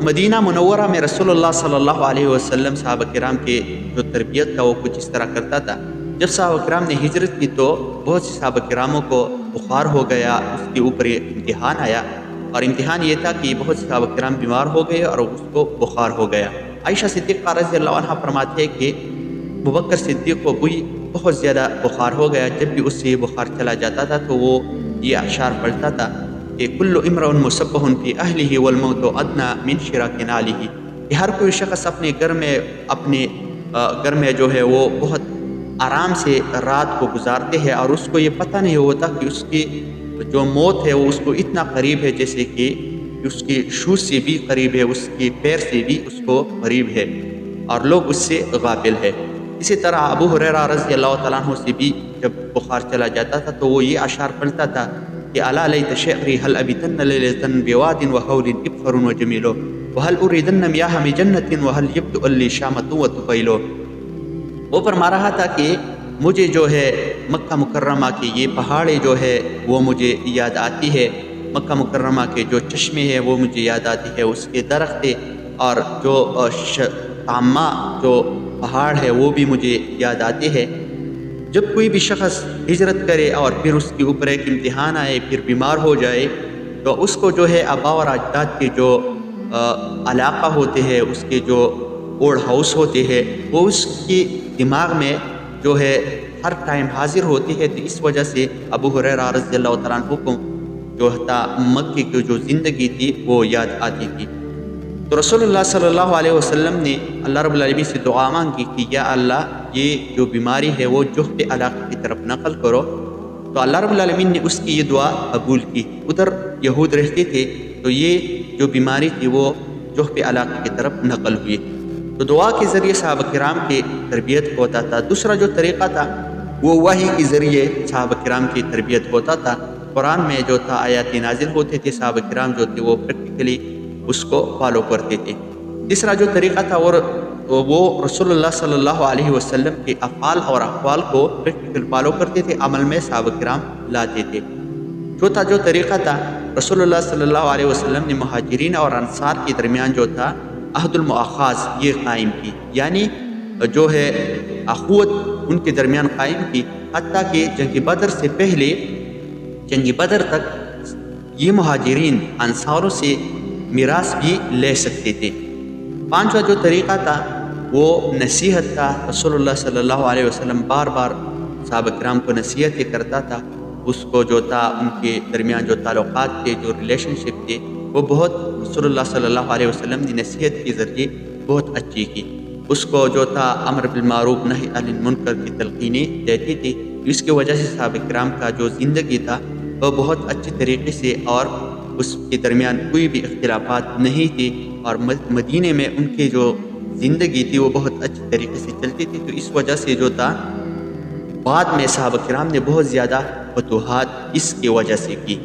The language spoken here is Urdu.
مدینہ منورہ میں رسول اللہ صلی اللہ علیہ وسلم صحابہ کرام کے جو تربیت تھا وہ کچھ اس طرح کرتا تھا۔ جب صحابہ کرام نے ہجرت کی تو بہت سے صحابہ کراموں کو بخار ہو گیا، اس کے اوپر ایک امتحان آیا، اور امتحان یہ تھا کہ بہت سے صحابہ کرام بیمار ہو گئے اور اس کو بخار ہو گیا۔ عائشہ صدیقہ رضی اللہ عنہ فرماتے ہیں کہ ابوبکر صدیق کو بھی بہت زیادہ بخار ہو گیا۔ جب بھی اس سے یہ بخار چلا جاتا تھا تو وہ یہ اشعار پڑھتا تھا کہ کل امرؤ مصبح فی اہلہ والموت ادنی من شراک نعلہ، کہ ہر کوئی شخص اپنے گھر میں جو ہے وہ بہت آرام سے رات کو گزارتے ہیں، اور اس کو یہ پتہ نہیں ہوتا کہ اس کی جو موت ہے وہ اس کو اتنا قریب ہے، جیسے کہ اس کی شو سے بھی قریب ہے، اس کے پیر سے بھی اس کو قریب ہے، اور لوگ اس سے غافل ہے۔ اسی طرح ابو ہریرہ رضی اللہ تعالیٰ عنہ سے بھی جب بخار چلا جاتا تھا تو وہ یہ اشعار پڑھتا تھا کہ الا لیت شعری هل ابتن لیلۃ بواد وحول ابخر وجمیل وهل اریدن میاہ جنۃ وهل یبدو لی شامۃ وطفیل۔ وہ فرما رہا تھا کہ مجھے جو ہے مکہ مکرمہ کے یہ پہاڑیں جو ہے وہ مجھے یاد آتی ہے، مکہ مکرمہ کے جو چشمے ہیں وہ مجھے یاد آتی ہے، اس کے درخت اور جو تامہ جو پہاڑ ہے وہ بھی مجھے یاد آتے ہیں۔ جب کوئی بھی شخص ہجرت کرے اور پھر اس کے اوپر ایک امتحان آئے، پھر بیمار ہو جائے، تو اس کو جو ہے آباء اور اجداد کے جو علاقہ ہوتے ہیں، اس کے جو اولڈ ہاؤس ہوتے ہیں، وہ اس کی دماغ میں جو ہے ہر ٹائم حاضر ہوتی ہے۔ تو اس وجہ سے ابو ہریرہ رضی اللہ تعالیٰ عنہ کو جو تھا مکے کی جو زندگی تھی وہ یاد آتی تھی۔ تو رسول اللہ صلی اللہ علیہ وسلم نے اللہ رب العالمین سے دعا مانگی کہ یا اللہ یہ جو بیماری ہے وہ جوف علاقے کی طرف نقل کرو، تو اللہ رب العالمین نے اس کی یہ دعا قبول کی۔ ادھر یہود رہتے تھے تو یہ جو بیماری تھی وہ جوف علاقے کی طرف نقل ہوئی۔ تو دعا کے ذریعے صحابہ کرام کی تربیت ہوتا تھا۔ دوسرا جو طریقہ تھا وہ وحی کے ذریعے صحابہ کرام کی تربیت ہوتا تھا۔ قرآن میں جو تھا آیات نازل ہوتے تھے، صحابہ کرام جو تھے وہ پریکٹیکلی اس کو فالو کرتے تھے۔ تیسرا جو طریقہ تھا وہ رسول اللہ صلی اللہ علیہ وسلم کے افعال اور اقوال کو پریکٹیکل فالو کرتے تھے، عمل میں صحابہ کرام لاتے تھے۔ چوتھا جو طریقہ تھا رسول اللہ صلی اللہ علیہ وسلم نے مہاجرین اور انصار کے درمیان جو تھا عہد المؤاخاذ یہ قائم کی، یعنی جو ہے اخوت ان کے درمیان قائم کی، حتیٰ کہ جنگ بدر سے پہلے جنگ بدر تک یہ مہاجرین انصاروں سے میراث بھی لے سکتے تھے۔ پانچواں جو طریقہ تھا وہ نصیحت تھا۔ رسول اللہ صلی اللہ علیہ وسلم بار بار صحابہ کرام کو نصیحت کرتا تھا، اس کو جو تھا ان کے درمیان جو تعلقات تھے، جو ریلیشن شپ تھے، وہ بہت رسول اللہ صلی اللہ علیہ وسلم نے نصیحت کے ذریعے بہت اچھی کی۔ اس کو جو تھا امر بالمعروف نہی عن المنکر کی تلقینیں دیتی تھی، اس کی وجہ سے صحابہ کرام کا جو زندگی تھا وہ بہت اچھی طریقے سے اور اس کے درمیان کوئی بھی اختلافات نہیں تھی، اور مدینے میں ان کی جو زندگی تھی وہ بہت اچھی طریقے سے چلتی تھی۔ تو اس وجہ سے جو تھا بعد میں صحابہ کرام نے بہت زیادہ فتوحات اس کی وجہ سے کی۔